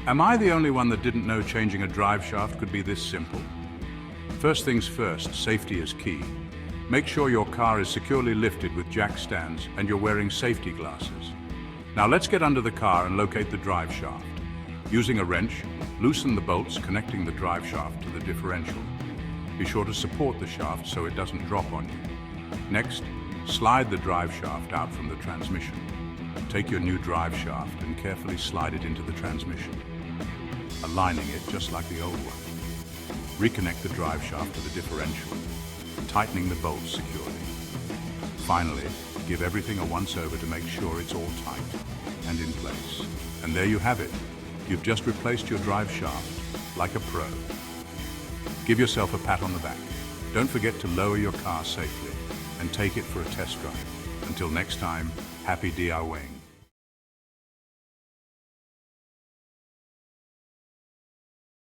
Am I the only one that didn't know changing a drive shaft could be this simple? First things first, safety is key. Make sure your car is securely lifted with jack stands and you're wearing safety glasses. Now let's get under the car and locate the drive shaft. Using a wrench, loosen the bolts connecting the drive shaft to the differential. Be sure to support the shaft so it doesn't drop on you. Next, slide the drive shaft out from the transmission. Take your new drive shaft and carefully slide it into the transmission, aligning it just like the old one. Reconnect the drive shaft to the differential, tightening the bolts securely. Finally, give everything a once-over to make sure it's all tight and in place. And there you have it. You've just replaced your drive shaft like a pro. Give yourself a pat on the back. Don't forget to lower your car safely and take it for a test drive. Until next time, happy DIYing.